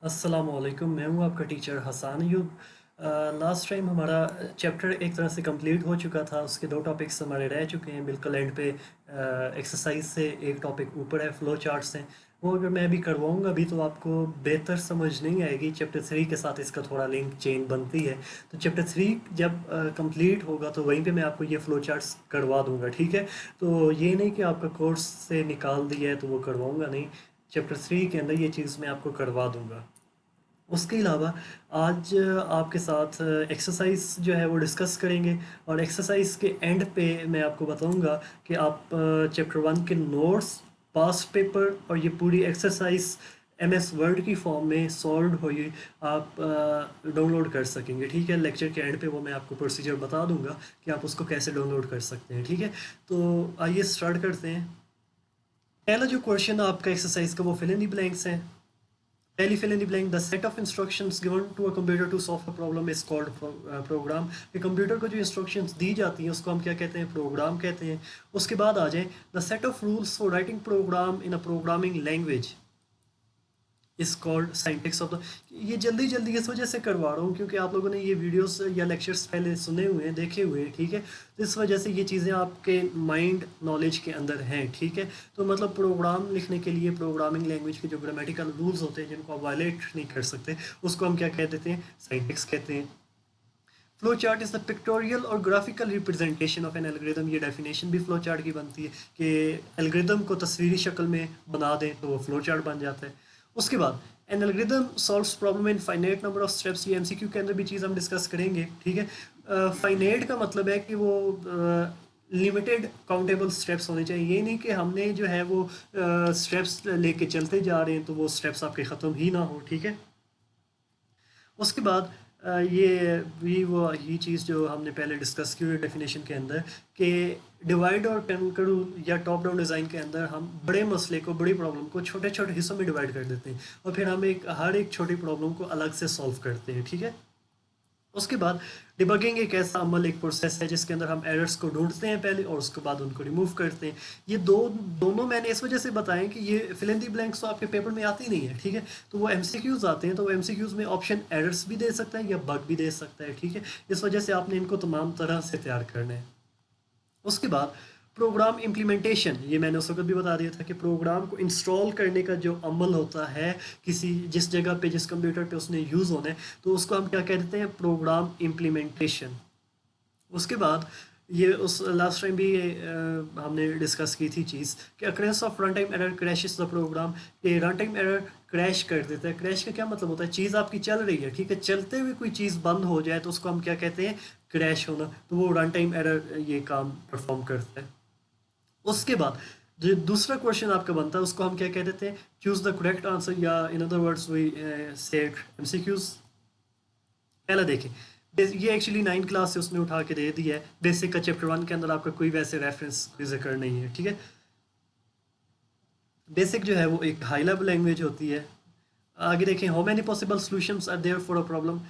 अस्सलामुअलैकुम, मैं हूँ आपका teacher Hasan Ayub. Last time हमारा चैप्टर एक तरह से कंप्लीट हो चुका था। उसके दो टॉपिक्स हमारे रह चुके हैं बिल्कुल एंड पे। एक्सरसाइज से एक टॉपिक ऊपर है, फ्लो चार्ट से। वो अगर मैं अभी करवाऊँगा अभी तो आपको बेहतर समझ नहीं आएगी। चैप्टर 3 के साथ इसका थोड़ा लिंक चेन बनती है। तो चैप्टर 3 जब कंप्लीट होगा तो वहीं पे मैं आपको ये फ्लो चार्ट्स करवा दूंगा, ठीक है। तो ये नहीं कि आपका कोर्स से निकाल दिया है तो वो करवाऊँगा नहीं। चैप्टर 3 के अंदर ये चीज़ मैं आपको करवा दूंगा। उसके अलावा आज आपके साथ एक्सरसाइज जो है वो डिस्कस करेंगे। और एक्सरसाइज के एंड पे मैं आपको बताऊंगा कि आप चैप्टर 1 के नोट्स, पास्ट पेपर और ये पूरी एक्सरसाइज MS वर्ड की फॉर्म में सॉल्व हुई आप डाउनलोड कर सकेंगे, ठीक है। लेक्चर के एंड पे वो मैं आपको प्रोसीजर बता दूंगा कि आप उसको कैसे डाउनलोड कर सकते हैं, ठीक है। तो आइए स्टार्ट करते हैं। पहला जो क्वेश्चन आपका एक्सरसाइज का वो फिल इन द ब्लैंक्स है। Peli fill in the blank. The set of instructions given to a computer to solve a problem is called program. कि कंप्यूटर को जो इंस्ट्रक्शंस दी जाती हैं उसको हम क्या कहते हैं, प्रोग्राम कहते हैं। उसके बाद आ जाए the set of rules for writing program in a programming language is called syntax of the. ये जल्दी जल्दी इस वजह से करवा रहा हूँ क्योंकि आप लोगों ने ये वीडियोस या लेक्चर्स पहले सुने हुए हैं, देखे हुए हैं, ठीक है। तो इस वजह से ये चीज़ें आपके माइंड नॉलेज के अंदर हैं, ठीक है। तो मतलब प्रोग्राम लिखने के लिए प्रोग्रामिंग लैंग्वेज के जो ग्रामेटिकल रूल्स होते हैं जिनको आप वायलेट नहीं कर सकते उसको हम क्या कह देते हैं, साइंटिक्स कहते हैं। Flow chart is the pictorial और graphical representation of an algorithm. ये डेफिनेशन भी फ्लो चार्ट की बनती है कि एल्गोरिदम को तस्वीरी शक्ल में बना दें तो वो फ्लो चार्ट बन जाता है। उसके बाद N algorithm solves problem in finite number of steps. ये MCQ के अंदर भी चीज़ हम डिस्कस करेंगे, ठीक है। फाइनाइट का मतलब है कि वो लिमिटेड काउंटेबल स्टेप्स होने चाहिए। ये नहीं कि हमने जो है वो स्टेप्स लेके चलते जा रहे हैं तो वो स्टेप्स आपके ख़त्म ही ना हो, ठीक है। उसके बाद ये भी वो ही चीज़ जो हमने पहले डिस्कस की हुई डेफिनेशन के अंदर कि डिवाइड और करू या टॉप डाउन डिज़ाइन के अंदर हम बड़े मसले को, बड़ी प्रॉब्लम को छोटे छोटे हिस्सों में डिवाइड कर देते हैं और फिर हम हर एक छोटी प्रॉब्लम को अलग से सॉल्व करते हैं, ठीक है। उसके बाद डिबगिंग एक ऐसा अमल, एक प्रोसेस है जिसके अंदर हम एरर्स को ढूंढते हैं पहले और उसके बाद उनको रिमूव करते हैं। ये दोनों मैंने इस वजह से बताएं कि ये फिल इन दी ब्लैंक्स तो आपके पेपर में आती नहीं है, ठीक है। तो वो MCQs आते हैं तो वो MCQs में ऑप्शन एरर्स भी दे सकता है या बग भी दे सकता है, ठीक है। इस वजह से आपने इनको तमाम तरह से तैयार करना है। उसके बाद प्रोग्राम इम्प्लीमेंटेशन, ये मैंने उस वक्त भी बता दिया था कि प्रोग्राम को इंस्टॉल करने का जो अमल होता है किसी जिस जगह पे, जिस कंप्यूटर पे उसने यूज़ होना है, तो उसको हम क्या कहते हैं, प्रोग्राम इम्प्लीमेंटेशन। उसके बाद ये उस लास्ट टाइम भी हमने डिस्कस की थी चीज़ कि occurrence of run time error crashes the program. कि रन टाइम एरर क्रैश कर देता है। क्रैश का क्या मतलब होता है, चीज़ आपकी चल रही है, ठीक है, चलते हुए कोई चीज़ बंद हो जाए तो उसको हम क्या कहते हैं, क्रैश होना। तो वो रन टाइम एरर ये काम परफॉर्म करता है। उसके बाद जो दूसरा क्वेश्चन आपका बनता है उसको हम क्या कह देते हैं, चूज द करेक्ट आंसर, या in other words we said MCQs। पहला देखें, ये एक्चुअली 9 क्लास से उसने उठा के दे दिया है। बेसिक का चैप्टर 1 के अंदर आपका कोई वैसे रेफरेंस जिक्र नहीं है, ठीक है। बेसिक जो है वो एक हाई लेवल लैंग्वेज होती है। आगे देखें, how many possible solutions are there for a problem.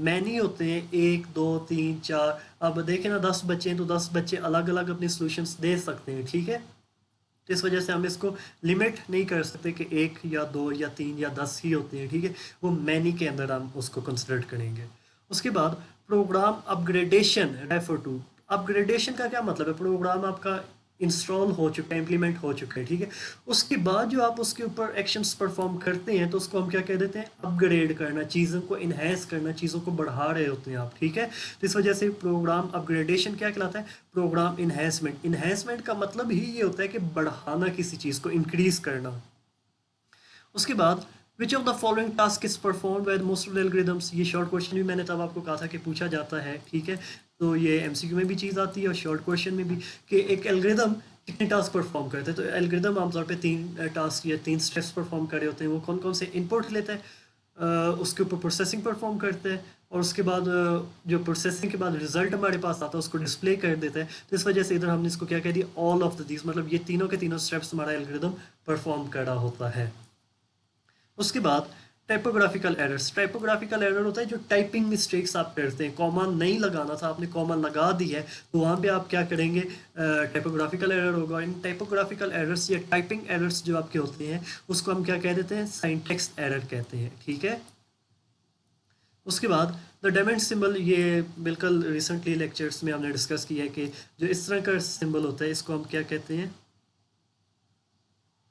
Many होते हैं, 1 2 3 4। अब देखें ना, 10 बच्चे हैं तो 10 बच्चे अलग अलग अपनी सॉल्यूशंस दे सकते हैं, ठीक है। तो इस वजह से हम इसको लिमिट नहीं कर सकते कि 1 या 2 या 3 या 10 ही होते हैं, ठीक है। वो मैनी के अंदर हम उसको कंसिडर करेंगे। उसके बाद program upgradation refer to. Upgradation का क्या मतलब है, प्रोग्राम आपका इंस्टॉल हो चुका है, इम्प्लीमेंट हो चुका है, ठीक है। उसके बाद जो आप उसके ऊपर एक्शंस परफॉर्म करते हैं तो उसको हम क्या कह देते हैं, अपग्रेड करना, चीज़ों को इन्हेंस करना, चीज़ों को बढ़ा रहे होते हैं आप, ठीक है। तो इस वजह से प्रोग्राम अपग्रेडेशन क्या कहलाता है, प्रोग्राम इन्हेंसमेंट। इन्हेंसमेंट का मतलब ही ये होता है कि बढ़ाना, किसी चीज़ को इंक्रीज करना। उसके बाद which of the following task is perform by most of algorithms. ये शॉर्ट क्वेश्चन भी मैंने तब आपको कहा था कि पूछा जाता है, ठीक है। तो ये MCQ में भी चीज़ आती है और शॉर्ट क्वेश्चन में भी कि एक एल्गोरिदम कितने टास्क परफॉर्म करते हैं। तो एल्गोरिदम आमतौर पे 3 टास्क या 3 स्टेप्स परफॉर्म कर रहे होते हैं। वो कौन कौन से, इनपुट लेता है, उसके ऊपर प्रोसेसिंग परफॉर्म करते हैं और उसके बाद जो प्रोसेसिंग के बाद रिजल्ट हमारे पास आता है उसको डिस्प्ले कर देता है। तो इस वजह से इधर हमने इसको क्या कह दिया, ऑल ऑफ द दीज, मतलब ये तीनों के तीनों स्टेप्स हमारा एल्गोरिदम परफॉर्म कर रहा होता है। उसके बाद टाइपोग्राफिकल एरर होता है जो टाइपिंग मिस्टेक्स आप करते हैं, कॉमा नहीं लगाना था आपने कॉमा लगा दी है, तो वहाँ पे आप क्या करेंगे, टाइपोग्राफिकल एरर होगा। इन टाइपोग्राफिकल एरर्स या टाइपिंग एरर्स जो आपके होते हैं उसको हम क्या कह देते हैं, सिंटैक्स एरर कहते हैं, ठीक है। उसके बाद द डायमंड सिंबल, ये बिल्कुल रिसेंटली लेक्चर्स में हमने डिस्कस किया है कि जो इस तरह का सिंबल होता है इसको हम क्या कहते हैं,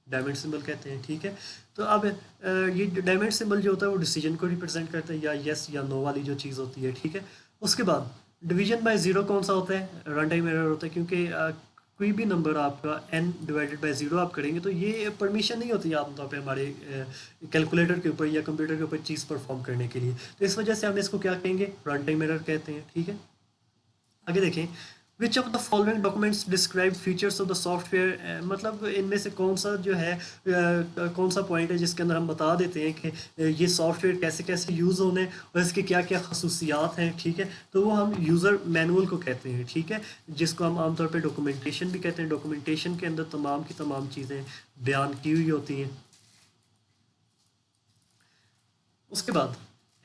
डायमंड सिंबल कहते हैं, ठीक है। तो अब ये डायमंड सिंबल जो होता है वो डिसीजन को रिप्रेजेंट करता है, या यस या नो वाली जो चीज़ होती है, ठीक है। उसके बाद डिवीजन बाय ज़ीरो कौन सा होता है, रन टाइम एरर होता है, क्योंकि कोई भी नंबर आपका n डिवाइडेड बाय ज़ीरो आप करेंगे तो ये परमिशन नहीं होती है आमतौर पे हमारे कैलकुलेटर के ऊपर या कंप्यूटर के ऊपर चीज़ परफॉर्म करने के लिए, तो इस वजह से हम इसको क्या कहेंगे, रन टाइम एरर कहते हैं, ठीक है। आगे देखें, which of the following documents describe features of the software, मतलब इनमें से कौन सा जो है कौन सा पॉइंट है जिसके अंदर हम बता देते हैं कि ये सॉफ्टवेयर कैसे कैसे यूज़ होने और इसके क्या क्या खसूसियात हैं, ठीक है। तो वो हम यूज़र मैनुअल को कहते हैं, ठीक है, जिसको हम आमतौर पे डॉक्यूमेंटेशन भी कहते हैं। डॉक्यूमेंटेशन के अंदर तमाम की तमाम चीज़ें बयान की हुई होती हैं। उसके बाद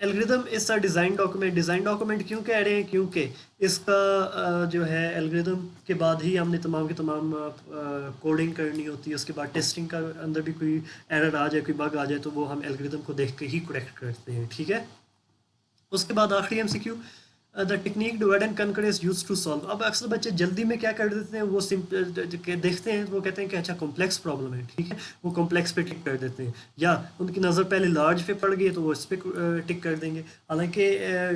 algorithm is a design document, design document क्यों कह रहे हैं, क्योंकि इसका जो है एल्गोरिदम के बाद ही हमने तमाम की तमाम कोडिंग करनी होती है, उसके बाद टेस्टिंग का अंदर भी कोई एरर आ जाए, कोई बग आ जाए, तो वो हम एल्गोरिदम को देख के ही करेक्ट करते हैं, ठीक है। उसके बाद आखिरी MCQ, the technique divide and conquer is use to solve. अब अक्सर बच्चे जल्दी में क्या कर देते हैं, वो देखते हैं, वो कहते हैं कि अच्छा कॉम्प्लेक्स प्रॉब्लम है, ठीक है, वो कॉम्प्लेक्स पे टिक कर देते हैं, या उनकी नज़र पहले लार्ज पे पड़ गई तो वो इस पर टिक कर देंगे। हालांकि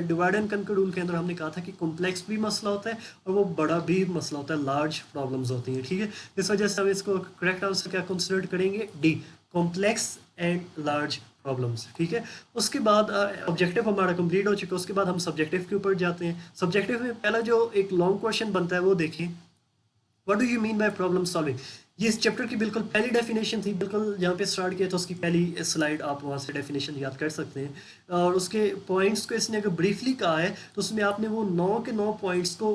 डिवाइड एंड कनकर रूल के अंदर हमने कहा था कि कॉम्प्लेक्स भी मसला होता है और वो बड़ा भी मसला होता है, लार्ज प्रॉब्लम्स होती हैं, ठीक है। इस वजह से हम इसको करेक्ट आंसर क्या कंसिडर करेंगे, D, complex and large problems, ठीक है। उसके बाद ऑब्जेक्टिव हमारा कंप्लीट हो चुका है, उसके बाद हम सब्जेक्टिव के ऊपर जाते हैं। सब्जेक्टिव में पहला जो एक लॉन्ग क्वेश्चन बनता है वो देखें, what do you mean bye problem solving. ये इस चैप्टर की बिल्कुल पहली डेफिनेशन थी, बिल्कुल जहाँ पे स्टार्ट किया था उसकी पहली स्लाइड, आप वहाँ से डेफिनेशन याद कर सकते हैं। और उसके पॉइंट्स को इसने अगर ब्रीफली कहा है तो उसमें आपने वो 9 के 9 पॉइंट्स को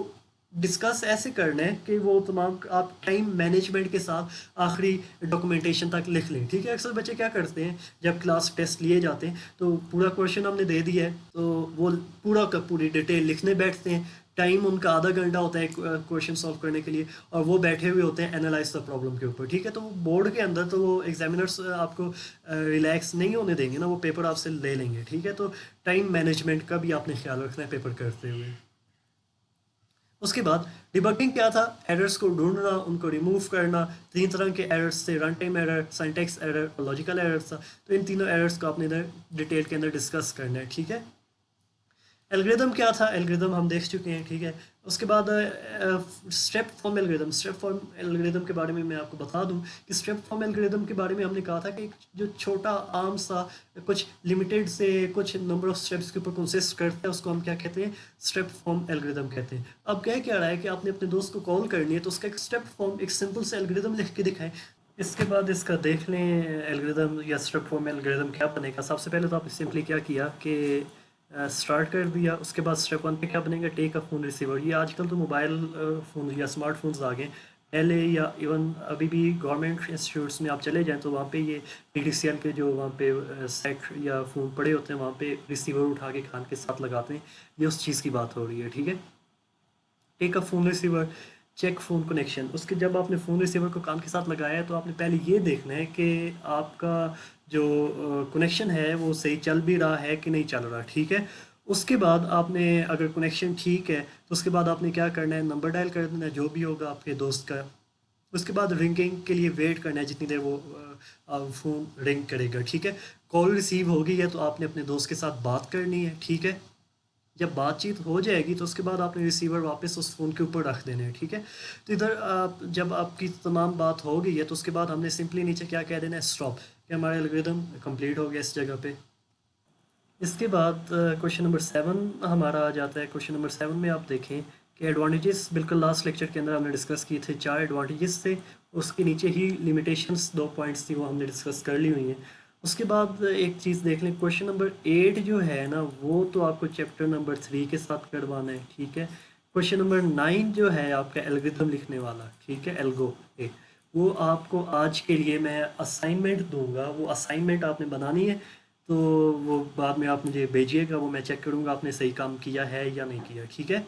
डिस्कस ऐसे करना है कि वो तमाम आप टाइम मैनेजमेंट के साथ आखिरी डॉक्यूमेंटेशन तक लिख लें, ठीक है। अक्सर बच्चे क्या करते हैं, जब क्लास टेस्ट लिए जाते हैं तो पूरा क्वेश्चन हमने दे दिया है तो वो पूरा का पूरी डिटेल लिखने बैठते हैं, टाइम उनका आधा घंटा होता है क्वेश्चन सॉल्व करने के लिए, और वो बैठे हुए होते हैं एनालाइज द प्रॉब्लम के ऊपर, ठीक है। तो वो बोर्ड के अंदर तो वो एग्जामिनर्स आपको रिलैक्स नहीं होने देंगे ना, वो पेपर आपसे ले लेंगे, ठीक है। तो टाइम मैनेजमेंट का भी आपने ख्याल रखना है पेपर करते हुए। उसके बाद डिबगिंग क्या था, एरर्स को ढूंढना, उनको रिमूव करना। 3 तरह के एरर्स थे, run time error, syntax error और लॉजिकल एरर्स था। तो इन तीनों एरर्स को आपने इधर डिटेल के अंदर डिस्कस करना है, ठीक है। एल्गोरिदम क्या था, एल्गोरिदम हम देख चुके हैं, ठीक है। उसके बाद step form algorithm, step form algorithm के बारे में मैं आपको बता दूं कि स्टेप फॉर्म एल्गोरिदम के बारे में हमने कहा था कि एक जो छोटा आम सा कुछ लिमिटेड से कुछ नंबर ऑफ स्टेप्स के ऊपर कंसिस्ट करता है उसको हम क्या कहते हैं, स्टेप फॉर्म एल्गोरिदम कहते हैं। अब क्या रहा है कि आपने अपने दोस्त को कॉल करनी है तो उसका एक स्टेप फॉर्म, एक सिंपल से एल्गोरिदम लिख के दिखाएं। इसके बाद इसका देख लें एल्गोरिदम या स्टेप फॉर्म एल्गोरिदम क्या बनेगा। सबसे पहले तो आपने सिंपली क्या किया कि स्टार्ट कर दिया, उसके बाद स्टेप 1 पे क्या बनेगा, टेक अ फ़ोन रिसीवर। ये आजकल तो मोबाइल फ़ोन या स्मार्टफोन्स आ गए, पहले या इवन अभी भी गवर्नमेंट इंस्टीट्यूट्स में आप चले जाएं तो वहाँ पे ये PTCL के जो वहाँ पे सेट या फ़ोन पड़े होते हैं वहाँ पे रिसीवर उठा के कान के साथ लगाते हैं, ये उस चीज़ की बात हो रही है, ठीक है। Take a phone receiver, check phone connection. उसके जब आपने फ़ोन रिसीवर को कान के साथ लगाया है तो आपने पहले ये देखना है कि आपका जो कनेक्शन है वो सही चल भी रहा है कि नहीं चल रहा, ठीक है। उसके बाद आपने अगर कनेक्शन ठीक है तो उसके बाद आपने क्या करना है, नंबर डायल कर देना है जो भी होगा आपके दोस्त का। उसके बाद रिंगिंग के लिए वेट करना है जितनी देर वो फ़ोन रिंग करेगा, ठीक है। कॉल रिसीव हो गई है तो आपने अपने दोस्त के साथ बात करनी है, ठीक है। जब बातचीत हो जाएगी तो उसके बाद आपने रिसीवर वापस उस फ़ोन के ऊपर रख देना है, ठीक है। तो इधर आप जब आपकी तमाम बात हो गई है तो उसके बाद हमने सिंपली नीचे क्या कह देना है, स्टॉप, कि हमारा एल्गोरिदम कंप्लीट हो गया इस जगह पे। इसके बाद क्वेश्चन नंबर 7 हमारा आ जाता है। क्वेश्चन नंबर 7 में आप देखें कि एडवांटेजेस बिल्कुल लास्ट लेक्चर के अंदर हमने डिस्कस किए थे, 4 एडवांटेजेस थे, उसके नीचे ही लिमिटेशंस 2 पॉइंट्स थी वो हमने डिस्कस कर ली हुई हैं। उसके बाद एक चीज़ देख लें, क्वेश्चन नंबर 8 जो है ना वो तो आपको चैप्टर नंबर 3 के साथ करवाना है, ठीक है। क्वेश्चन नंबर 9 जो है आपका एल्गोरिथम लिखने वाला, ठीक है, एल्गो ए, वो आपको आज के लिए मैं असाइनमेंट दूंगा, वो असाइनमेंट आपने बनानी है। तो वो बाद में आप मुझे भेजिएगा, वो मैं चेक करूँगा आपने सही काम किया है या नहीं किया, ठीक है।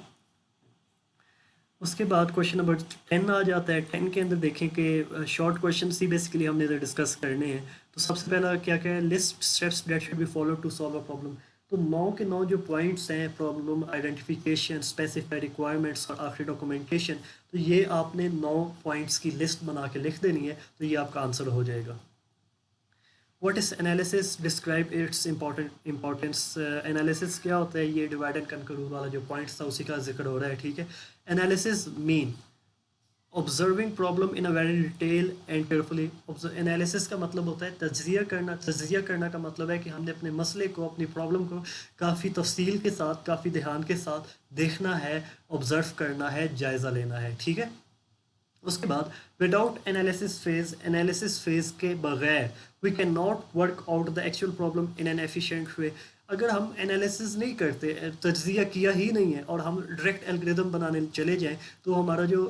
उसके बाद क्वेश्चन नंबर 10 आ जाता है। 10 के अंदर देखें कि शॉर्ट क्वेश्चन ही बेसिकली हमने इधर डिस्कस करने हैं। तो सबसे पहला क्या क्या है, list steps that should be follow to solve a problem. तो 9 के 9 जो पॉइंट्स हैं, प्रॉब्लम आइडेंटिफिकेशन, स्पेसिफाई रिक्वायरमेंट्स और आखिरी डॉक्यूमेंटेशन, तो ये आपने 9 पॉइंट्स की लिस्ट बना के लिख देनी है, तो ये आपका आंसर हो जाएगा। What is analysis, describe its importance. Analysis क्या होता है, ये डिवाइड एंड कंकर रूल वाला जो पॉइंट्स था उसी का जिक्र हो रहा है, ठीक है। Analysis mean observing problem in a very detail and carefully. Analysis का मतलब होता है तज्जिया करना। तज्जिया करना का मतलब है कि हमने अपने मसले को, अपनी प्रॉब्लम को काफ़ी तफसील के साथ, काफ़ी ध्यान के साथ देखना है, ऑब्जर्व करना है, जायज़ा लेना है, ठीक है। उसके बाद विदाउट एनालिसिस फेज के बगैर we can not work out the actual problem in an efficient way. अगर हम एनालिसिस नहीं करते, तज्जिया किया ही नहीं है और हम डायरेक्ट एल्गोरिदम बनाने चले जाएं, तो हमारा जो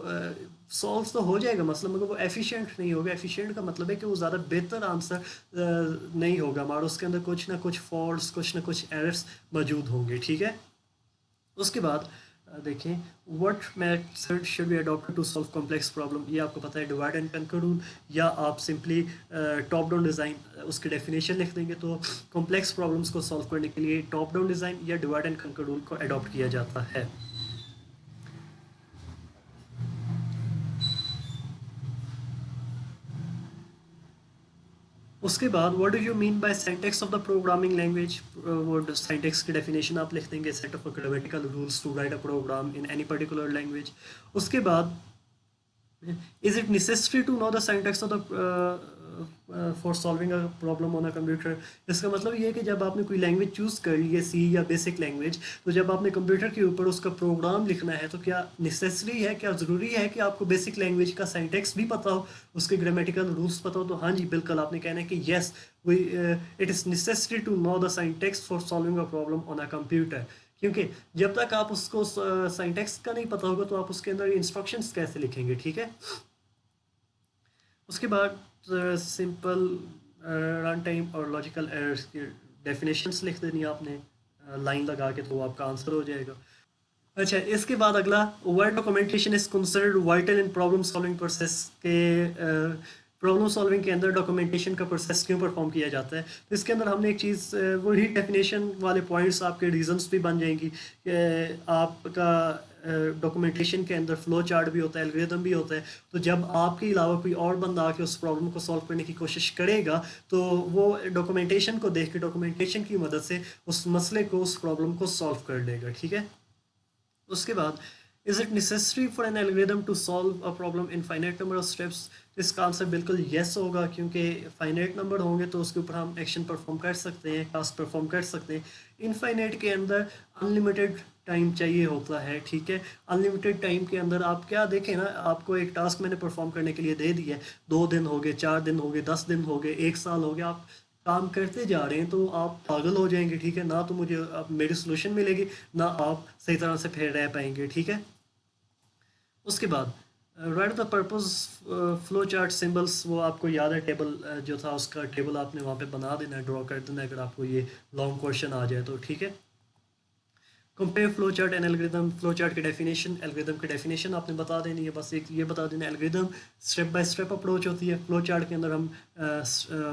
सॉल्व तो हो जाएगा मसला, मगर वो एफिशिएंट नहीं होगा। एफिशिएंट का मतलब है कि वो ज़्यादा बेहतर आंसर नहीं होगा हमारा, उसके अंदर कुछ ना कुछ फॉल्ट्स, कुछ ना कुछ एरर्स मौजूद होंगे, ठीक है। उसके बाद देखें what method should be adopted to solve complex problem. ये आपको पता है, डिवाइड एंड कंकर रूल, या आप सिंपली टॉप डाउन डिज़ाइन उसकी डेफिनेशन लिख देंगे। तो कॉम्प्लेक्स प्रॉब्लम्स को सॉल्व करने के लिए टॉप डाउन डिज़ाइन या डिवाइड एंड कंकर रूल को अडॉप्ट किया जाता है। उसके बाद what do you mean by syntax of the programming language. वो सिंटैक्स की डेफिनेशन आप लिख देंगे, set of grammatical rules to write a program in any particular language. उसके बाद is it necessary to know the syntax of the for solving a problem on a computer। इसका मतलब ये है कि जब आपने कोई लैंग्वेज चूज़ कर ली है, सी या बेसिक लैंग्वेज, तो जब आपने कंप्यूटर के ऊपर उसका प्रोग्राम लिखना है, तो क्या नेसेसरी है, क्या ज़रूरी है कि आपको बेसिक लैंग्वेज का सिंटैक्स भी पता हो, उसके ग्रामेटिकल रूल्स पता हो। तो हाँ जी, बिल्कुल आपने कहना है कि yes, we it is necessary to know the syntax for solving a problem on a computer. क्योंकि जब तक आप उसको सिंटैक्स का नहीं पता होगा, तो आप उसके अंदर इंस्ट्रक्शंस कैसे लिखेंगे, ठीक है। उसके बाद सिंपल रन टाइम और लॉजिकल एरर्स की डेफिनेशंस लिख देनी है आपने, लाइन लगा के, तो वो आपका आंसर हो जाएगा। अच्छा, इसके बाद अगला, word documentation is considered vital in problem solving process के। प्रॉब्लम सॉल्विंग के अंदर डॉक्यूमेंटेशन का प्रोसेस क्यों परफॉर्म किया जाता है, तो इसके अंदर हमने एक चीज़, वही डेफिनेशन वाले पॉइंट्स आपके रीजंस भी बन जाएंगी कि आपका डॉक्यूमेंटेशन के अंदर फ्लो चार्ट भी होता है, एल्गोरिदम भी होता है। तो जब आपके अलावा कोई और बंदा आके उस प्रॉब्लम को सॉल्व करने की कोशिश करेगा, तो वो डॉक्यूमेंटेशन को देख के, डॉक्यूमेंटेशन की मदद से उस मसले को, उस प्रॉब्लम को सॉल्व कर लेगा, ठीक है। उसके बाद is it necessary for an algorithm to solve a problem in finite number of steps. इसका आंसर बिल्कुल येस होगा, क्योंकि फाइनाइट नंबर होंगे तो उसके ऊपर हम एक्शन परफॉर्म कर सकते हैं, टास्क परफॉर्म कर सकते हैं। इनफाइनाइट के अंदर अनलिमिटेड टाइम चाहिए होता है, ठीक है। अनलिमिटेड टाइम के अंदर आप क्या देखें ना, आपको एक टास्क मैंने परफॉर्म करने के लिए दे दिया है, 2 दिन हो गए, 4 दिन हो गए, 10 दिन हो गए, 1 साल हो गया, आप काम करते जा रहे हैं, तो आप पागल हो जाएंगे, ठीक है ना। तो मुझे अब मेरी सोल्यूशन मिलेगी ना, आप सही तरह से फिर रह पाएंगे, ठीक है। उसके बाद right the purpose flow chart symbols, वो आपको याद है, टेबल जो था उसका टेबल आपने वहाँ पे बना देना है, ड्रॉ कर देना है, अगर आपको ये लॉन्ग क्वेश्चन आ जाए तो, ठीक है। Compare flow chart and algorithm. Flow chart की डेफिनेशन, एल्गोरिदम की डेफिनेशन आपने बता देनी है, बस एक ये बता देना, algorithm step by step approach होती है। फ्लो चार्ट के अंदर हम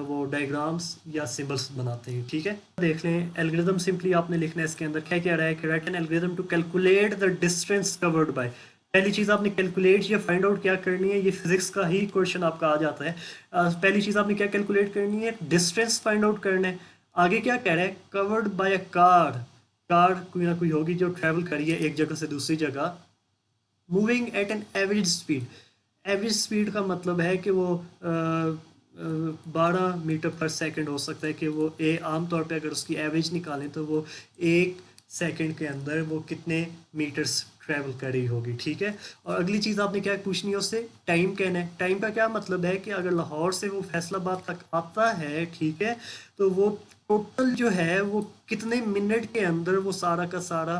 वो डायग्राम्स या सिंबल्स बनाते हैं, ठीक है। देख लें, एल्गोरिदम सिंपली आपने लिखना है, इसके अंदर क्या क्या रहा है कि write an algorithm to calculate the distance covered by. पहली चीज़ आपने कैलकुलेट या फाइंड आउट क्या करनी है, ये फिजिक्स का ही क्वेश्चन आपका आ जाता है। पहली चीज़ आपने क्या कैलकुलेट करनी है, डिस्टेंस फाइंड आउट करना है। आगे क्या कह रहा है, covered by a car, car कोई ना कोई होगी जो ट्रैवल करिए एक जगह से दूसरी जगह, moving at an average speed. Average speed का मतलब है कि वो 12 मीटर पर सेकंड हो सकता है, कि वो आमतौर पे अगर उसकी एवरेज निकालें तो वो 1 सेकंड के अंदर वो कितने मीटर्स ट्रैवल कर रही होगी, ठीक है। और अगली चीज़ आपने क्या पूछनी है उससे, टाइम कहना है। टाइम का क्या मतलब है कि अगर लाहौर से वो फैसलाबाद तक आता है, ठीक है, तो वो टोटल जो है वो कितने मिनट के अंदर वो सारा का सारा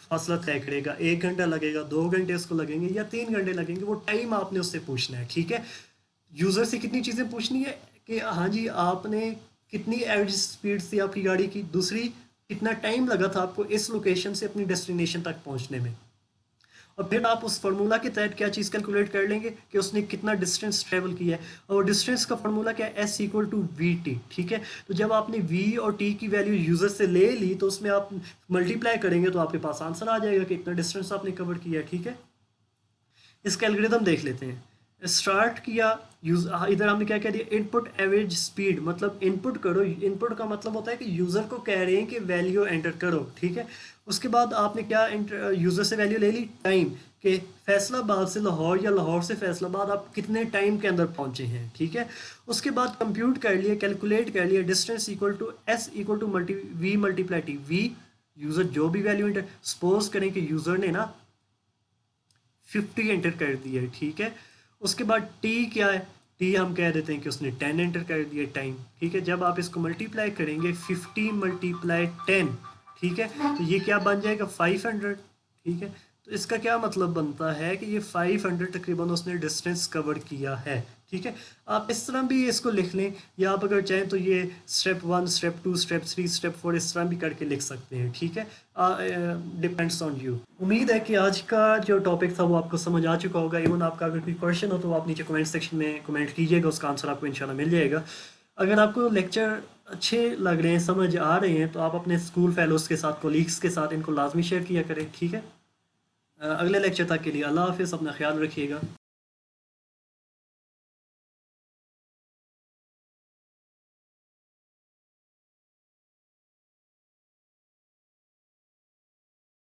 फासला तय करेगा। 1 घंटा लगेगा, 2 घंटे उसको लगेंगे, या 3 घंटे लगेंगे, वो टाइम आपने उससे पूछना है, ठीक है। यूज़र से कितनी चीज़ें पूछनी है कि हाँ जी, आपने कितनी एवरेज स्पीड थी आपकी गाड़ी की, दूसरी कितना टाइम लगा था आपको इस लोकेशन से अपनी डेस्टिनेशन तक पहुंचने में। और फिर आप उस फार्मूला के तहत क्या चीज़ कैलकुलेट कर लेंगे कि उसने कितना डिस्टेंस ट्रेवल किया है, और डिस्टेंस का फार्मूला क्या है, S equal to V T. ठीक है, तो जब आपने वी और टी की वैल्यू यूज़र से ले ली तो उसमें आप मल्टीप्लाई करेंगे तो आपके पास आंसर आ जाएगा कि इतना डिस्टेंस आपने कवर किया है। ठीक है, इसका एल्गोरिदम देख लेते हैं। स्टार्ट किया यूज, इधर हमने क्या कह दिया, इनपुट एवरेज स्पीड, मतलब इनपुट करो। इनपुट का मतलब होता है कि यूज़र को कह रहे हैं कि वैल्यू एंटर करो। ठीक है, उसके बाद आपने क्या यूज़र से वैल्यू ले ली, टाइम, कि फैसलाबाद से लाहौर या लाहौर से फैसलाबाद आप कितने टाइम के अंदर पहुंचे हैं। ठीक है, उसके बाद कंप्यूट कर लिया, कैलकुलेट कर लिया, distance equal to S equal to V multiply T. V user जो भी वैल्यू एंटर, सपोज करें कि यूज़र ने ना 50 एंटर कर दिया है। ठीक है, उसके बाद टी क्या है, टी हम कह देते हैं कि उसने 10 एंटर कर दिया टाइम। ठीक है, जब आप इसको मल्टीप्लाई करेंगे 50 मल्टीप्लाई 10, ठीक है, तो ये क्या बन जाएगा 500। ठीक है, तो इसका क्या मतलब बनता है कि ये 500 तकरीबन उसने डिस्टेंस कवर किया है। ठीक है, आप इस तरह भी इसको लिख लें, या आप अगर चाहें तो ये स्टेप 1, स्टेप 2, स्टेप 3, स्टेप 4 इस तरह भी करके लिख सकते हैं। ठीक है, डिपेंड्स ऑन यू। उम्मीद है कि आज का जो टॉपिक था वो आपको समझ आ चुका होगा। इवन आपका अगर कोई क्वेश्चन हो तो आप नीचे कमेंट सेक्शन में कमेंट कीजिएगा, उसका आंसर आपको इंशाल्लाह मिल जाएगा। अगर आपको लेक्चर अच्छे लग रहे हैं, समझ आ रहे हैं, तो आप अपने स्कूल फेलोज़ के साथ, कोलीग्स के साथ इनको लाजमी शेयर किया करें। ठीक है, अगले लेक्चर तक के लिए अल्लाह हाफिज़, अपना ख्याल रखिएगा।